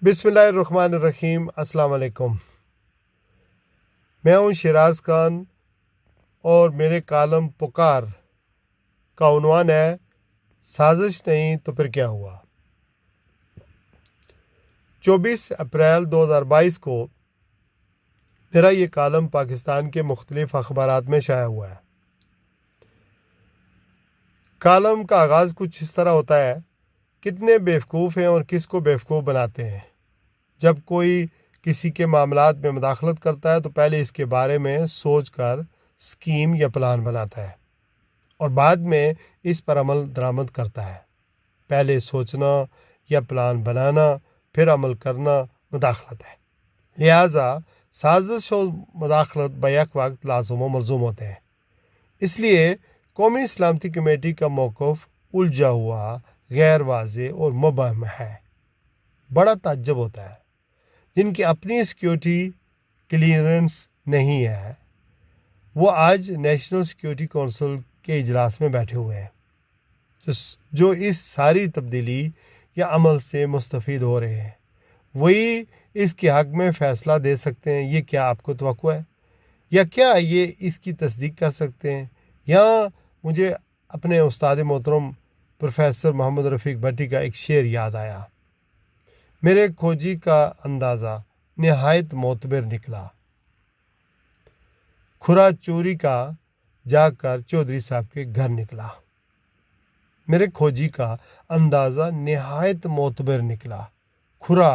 بسم اللہ الرحمن الرحیم۔ السلام علیکم۔ میں ہوں شیراز خان اور میرے کالم پکار کا عنوان ہے سازش نہیں تو پھر کیا ہوا۔ 24 اپریل 2022 کو میرا یہ کالم پاکستان کے مختلف اخبارات میں شائع ہوا ہے۔ کالم کا آغاز کچھ اس طرح ہوتا ہے: کتنے بیوقوف ہیں اور کس کو بیوقوف بناتے ہیں۔ جب کوئی کسی کے معاملات میں مداخلت کرتا ہے تو پہلے اس کے بارے میں سوچ کر اسکیم یا پلان بناتا ہے اور بعد میں اس پر عمل درآمد کرتا ہے۔ پہلے سوچنا یا پلان بنانا پھر عمل کرنا مداخلت ہے۔ لہٰذا سازش اور مداخلت بیک وقت لازم و ملزوم ہوتے ہیں۔ اس لیے قومی سلامتی کمیٹی کا موقف الجھا ہوا، غیر واضح اور مبہم ہے۔ بڑا تعجب ہوتا ہے جن کی اپنی سیکیورٹی کلیئرنس نہیں ہے وہ آج نیشنل سیکیورٹی کونسل کے اجلاس میں بیٹھے ہوئے ہیں، جو اس ساری تبدیلی یا عمل سے مستفید ہو رہے ہیں۔ وہی اس کے حق میں فیصلہ دے سکتے ہیں۔ یہ کیا آپ کو توقع ہے؟ یا کیا یہ اس کی تصدیق کر سکتے ہیں؟ یہاں مجھے اپنے استاد محترم پروفیسر محمد رفیق بھٹی کا ایک شعر یاد آیا: میرے کھوجی کا اندازہ نہایت معتبر نکلا، کھرا چوری کا جا کر چودھری صاحب کے گھر نکلا۔ میرے کھوجی کا اندازہ نہایت معتبر نکلا، کھرا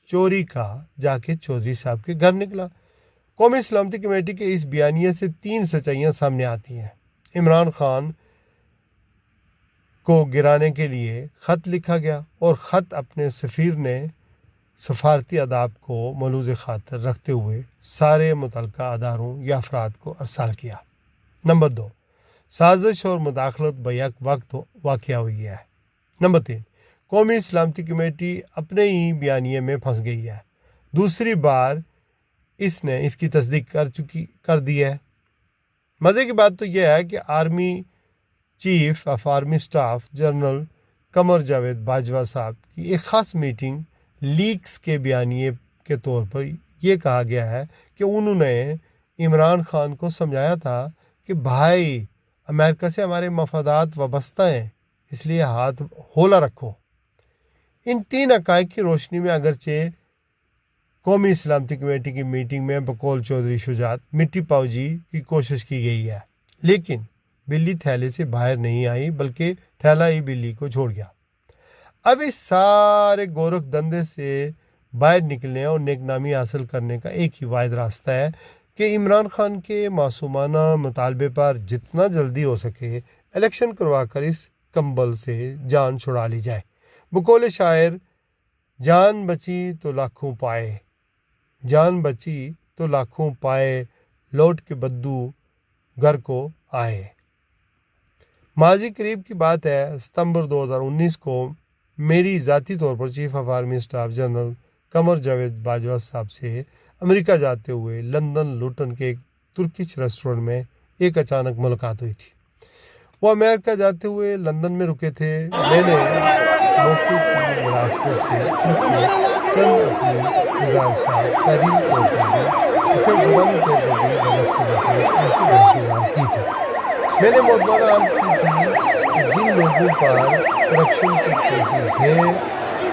چوری کا جا کے چودھری صاحب کے گھر نکلا۔ قومی سلامتی کمیٹی کے اس بیانیے سے 3 سچائیاں سامنے آتی ہیں۔ عمران خان کو گرانے کے لیے خط لکھا گیا اور خط اپنے سفیر نے سفارتی آداب کو ملحوظ خاطر رکھتے ہوئے سارے متعلقہ اداروں یا افراد کو ارسال کیا۔ نمبر 2، سازش اور مداخلت بیک وقت واقع ہوئی ہے۔ نمبر 3، قومی سلامتی کمیٹی اپنے ہی بیانیے میں پھنس گئی ہے۔ دوسری بار اس نے اس کی تصدیق کر دی ہے۔ مزے کی بات تو یہ ہے کہ army chief of army staff general Qamar Javed Bajwa صاحب کی ایک خاص میٹنگ لیکس کے بیانیے کے طور پر یہ کہا گیا ہے کہ انہوں نے عمران خان کو سمجھایا تھا کہ بھائی امریکہ سے ہمارے مفادات وابستہ ہیں، اس لیے ہاتھ ہولا رکھو۔ ان 3 حقائق کی روشنی میں اگرچہ قومی سلامتی کمیٹی کی میٹنگ میں بقول چودھری شجاعت مٹی پاؤجی کی کوشش کی گئی ہے، لیکن بلی تھیلے سے باہر نہیں آئی بلکہ تھیلا ہی بلی کو چھوڑ گیا۔ اب اس سارے گورکھ دندے سے باہر نکلنے اور نیک نامی حاصل کرنے کا ایک ہی واحد راستہ ہے کہ عمران خان کے معصومانہ مطالبے پر جتنا جلدی ہو سکے الیکشن کروا کر اس کمبل سے جان چھڑا لی جائے۔ بقول شاعر، جان بچی تو لاکھوں پائے، جان بچی تو لاکھوں پائے، لوٹ کے بدو گھر کو آئے۔ ماضی قریب کی بات ہے، ستمبر 2019 کو میری ذاتی طور پر chief of army staff general Qamar Javed Bajwa صاحب سے امریکہ جاتے ہوئے لندن لوٹن کے ایک ترکش ریسٹورنٹ میں ایک اچانک ملاقات ہوئی تھی۔ وہ امریکہ جاتے ہوئے لندن میں رکے تھے۔ میں نے موقع کی مناسبت سے ان سے چند اپنی گزارشات تحریری طور پر بھی اور پھر زبانی طور پر بھی غلط سے ان کی تھی۔ میں نے معتبرانہ عرض کی تھی کہ جن لوگوں پر کرپشن کے کیسز ہیں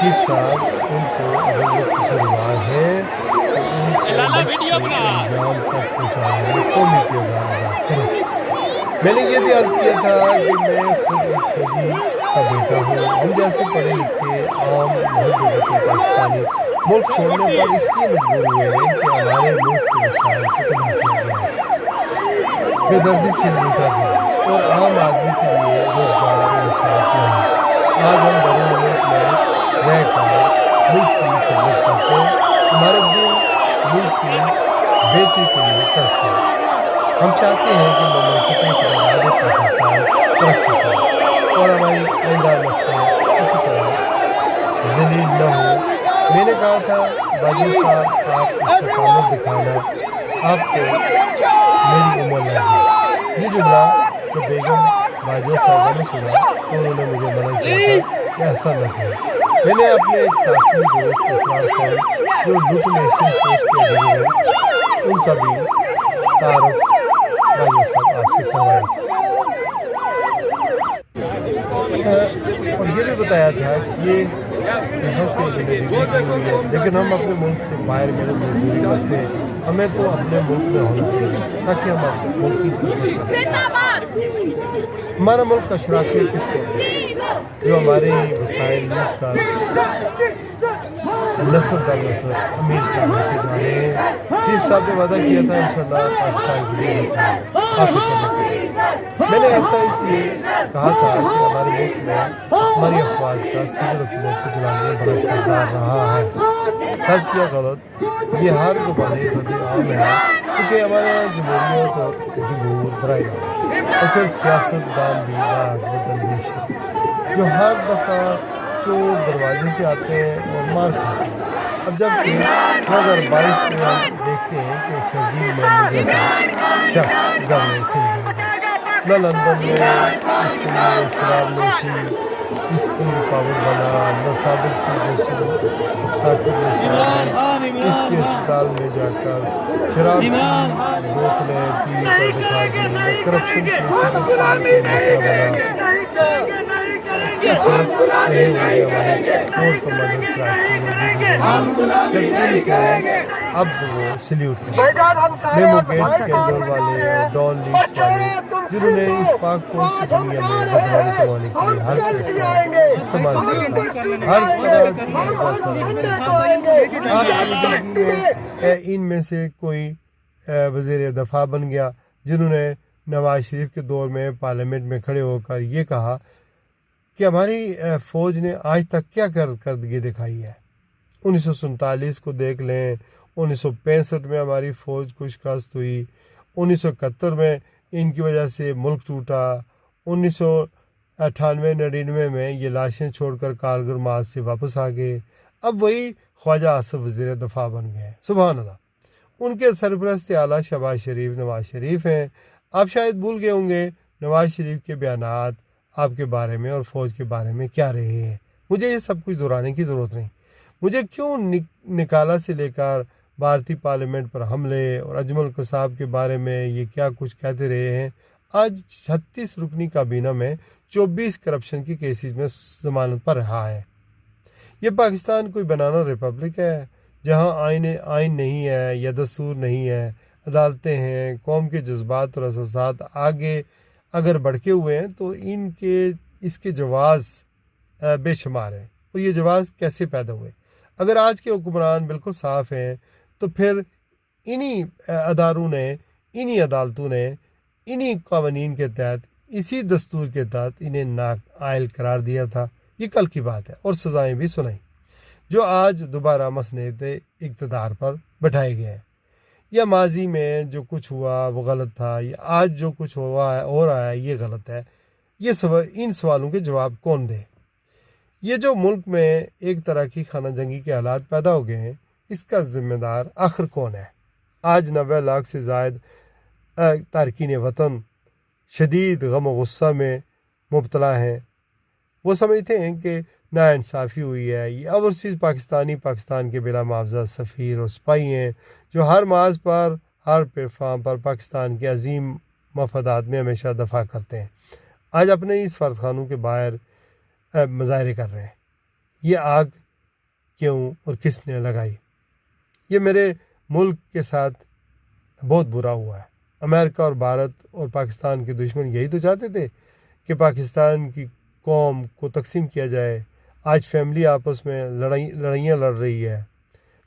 چیف صاحب ان کو اگر قصوروار ہے تو ان کو انجام تک پہنچانے میں قومی کردار ادا کریں۔ میں نے یہ بھی عرض کیا تھا کہ میں خود ایک فوجی کا بیٹا ہوں۔ ہم جیسے پڑھے لکھے عام محب پاکستانی ملک چھوڑنے پر اس لیے مجبور ہوئے ہیں کہ ہمارے ملک کے وسائل کو تباہ کیا گیا ہے، بے دردی سے لوٹا گیا اور عام آدمی کے لیے روزگار اور انصاف نہیں۔ آج ہم بڑے ملک میں رہ کر ملک کی خدمت کرتے ہیں، ہمارے دل ملک کی بہتری کے لیے کرتے ہیں۔ ہم چاہتے ہیں کہ مملکت خدمات پاکستان ترقی کرے اور ہماری آئندہ نسلیں اسی طرح ذلیل نہ ہوں۔ میں نے کہا تھا باجوہ صاحب آپ استقامت دکھانا، آپ کو میری عمر لگی۔ یہ جملہ جو بیگم باجوہ صاحبہ نے سنا تو انہوں نے مجھے منع کیا تھا کہ ایسا نہ کریں، میں نے اپنے ایک ساتھی دوست اسرار خان جو لوٹ نیشن پوسٹ کے ذریعے ہیں ان کا بھی تعارف بھائیو صاحب آپ سے کروایا تھا، اور یہ بھی بتایا تھا کہ یہ یہاں سے انہیں کی ہوئی ہے، لیکن ہم اپنے ملک سے باہر میں مزدوری کرتے ہیں، ہمیں تو اپنے ملک میں ہونا چاہیے تاکہ ہم اپنے ملک کی خدمت کر سکیں۔ ہمارا ملک کا شراکت کس کو جو ہمارے وسائل ملک کا نسل در نسل امیر کر لیتے جا رہے ہیں۔ چیف صاحب نے وعدہ کیا تھا انشاءاللہ پاکستان کے لیے حافظ کرنے کے لیے۔ میں نے ایسا اس لیے کہا تھا کہ ہمارے ملک میں ہماری افواج کا سول حکومت کو چلانے میں بڑا کردار رہا ہے، سچ یا غلط یہ ہر زبانی خطی عام ہے، کیونکہ ہمارے یہاں جمہوریت اور جمہور برائے اور پھر سیاست دان بھی درویش جو ہر دفعہ چور دروازے سے آتے ہیں اور مار کھاتے ہیں۔ اب جب کہ 2022 میں ہم دیکھتے ہیں کہ شرجیل محمود جیسا شخص گورنر سندھ نہ لندن میں اس کے لیے شراب نوشی اس کی رکاوٹ بنا، نہ سابق چیف جسٹس ثاقب نثار اس کے اسپتال میں جا کر شراب کی بوتلیں ٹی وی پر دکھا دی، نہ کرپشن کے مسئلہ بنا۔ کیا صورت رہے ہوئے ہمارے کورٹ کمانڈر کراچی میں اب وہ سلیوٹ کریں میمو گیٹس کینڈل والے اور ڈان لیکس والے جنہوں نے اس پاک فوج کی دنیا میں بدنام کروانے کے لیے ہر طرح کا استعمال کیا تھا، ہر طرح کی آپ ان میں سے کوئی وزیر دفاع بن گیا جنہوں نے نواز شریف کے دور میں پارلیمنٹ میں کھڑے ہو کر یہ کہا کہ ہماری فوج نے آج تک کیا کارکردگی دکھائی ہے۔ 1947 کو دیکھ لیں، 1965 میں ہماری فوج کو شکست ہوئی، 1971 میں ان کی وجہ سے ملک ٹوٹا، 1998-99 میں یہ لاشیں چھوڑ کر کارگل مارچ سے واپس آ گئے، اب وہی خواجہ آصف وزیر دفاع بن گئے۔ سبحان اللہ۔ ان کے سرپرست اعلیٰ شہباز شریف نواز شریف ہیں۔ آپ شاید بھول گئے ہوں گے نواز شریف کے بیانات آپ کے بارے میں اور فوج کے بارے میں کیا رہے ہیں۔ مجھے یہ سب کچھ دہرانے کی ضرورت نہیں۔ مجھے کیوں نکالا سے لے کر بھارتی پارلیمنٹ پر حملے اور اجمل قصاب کے بارے میں یہ کیا کچھ کہتے رہے ہیں۔ آج 36 رکنی کابینہ میں 24 کرپشن کی کیسز میں ضمانت پر رہا ہے۔ یہ پاکستان کوئی بنانا ریپبلک ہے جہاں آئین نہیں ہے یا دستور نہیں ہے، عدالتیں ہیں، قوم کے جذبات اور احساسات آگے اگر بڑھکے ہوئے ہیں تو اس کے جواز بے شمار ہیں۔ اور یہ جواز کیسے پیدا ہوئے؟ اگر آج کے حکمران بالکل صاف ہیں تو پھر انہی اداروں نے، انہی عدالتوں نے، انہی قوانین کے تحت، اسی دستور کے تحت انہیں نااہل قرار دیا تھا۔ یہ کل کی بات ہے اور سزائیں بھی سنائیں جو آج دوبارہ مسند اقتدار پر بٹھائے گئے ہیں۔ یا ماضی میں جو کچھ ہوا وہ غلط تھا، یا آج جو کچھ ہو رہا ہے یہ غلط ہے۔ ان سوالوں کے جواب کون دے؟ یہ جو ملک میں ایک طرح کی خانہ جنگی کے حالات پیدا ہو گئے ہیں اس کا ذمہ دار آخر کون ہے؟ آج 90 لاکھ سے زائد تارکین وطن شدید غم و غصہ میں مبتلا ہیں۔ وہ سمجھتے ہیں کہ ناانصافی ہوئی ہے۔ یہ اوورسیز پاکستان کے بلا معاوضہ سفیر اور سپاہی ہیں جو ہر محاذ پر، ہر پلیٹ فارم پر پاکستان کے عظیم مفادات میں ہمیشہ دفاع کرتے ہیں۔ آج اپنے اس فرد خانوں کے باہر مظاہرے کر رہے ہیں۔ یہ آگ کیوں اور کس نے لگائی؟ یہ میرے ملک کے ساتھ بہت برا ہوا ہے۔ امریکہ اور بھارت اور پاکستان کے دشمن یہی تو چاہتے تھے کہ پاکستان کی قوم کو تقسیم کیا جائے۔ آج فیملی آپس میں لڑائیاں لڑ رہی ہے،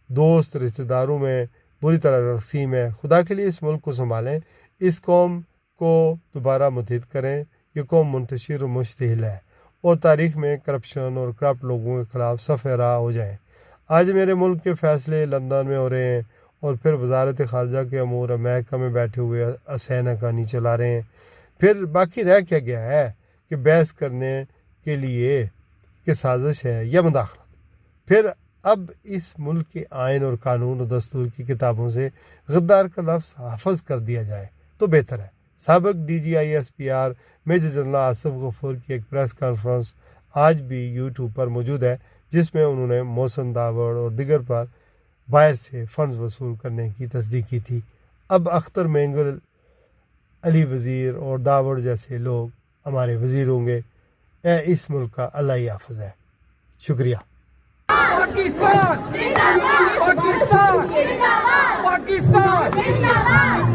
دوست رشتہ داروں میں بری طرح تقسیم ہے۔ خدا کے لیے اس ملک کو سنبھالیں، اس قوم کو دوبارہ متحد کریں۔ یہ قوم منتشر و مشتعل ہے اور تاریخ میں کرپشن اور کرپٹ لوگوں کے خلاف صفحہ راہ ہو جائیں۔ آج میرے ملک کے فیصلے لندن میں ہو رہے ہیں اور پھر وزارت خارجہ کے امور امریکہ میں بیٹھے ہوئے حسین حقانی چلا رہے ہیں۔ پھر باقی رہ کیا گیا ہے کہ بحث کرنے کے لیے کہ سازش ہے یا مداخلت؟ پھر اب اس ملک کے آئین اور قانون اور دستور کی کتابوں سے غدار کا لفظ حفظ کر دیا جائے تو بہتر ہے۔ سابق DGISPR میجر جنرل آصف غفور کی ایک پریس کانفرنس آج بھی YouTube پر موجود ہے، جس میں انہوں نے محسن داوڑ اور دیگر پر باہر سے فنڈز وصول کرنے کی تصدیق کی تھی۔ اب اختر مینگل، علی وزیر اور داوڑ جیسے لوگ ہمارے وزیر ہوں گے۔ اے اس ملک کا اللہ ہی حافظ ہے۔ شکریہ۔ پاکستان زندہ باد، پاکستان زندہ باد، پاکستان زندہ باد۔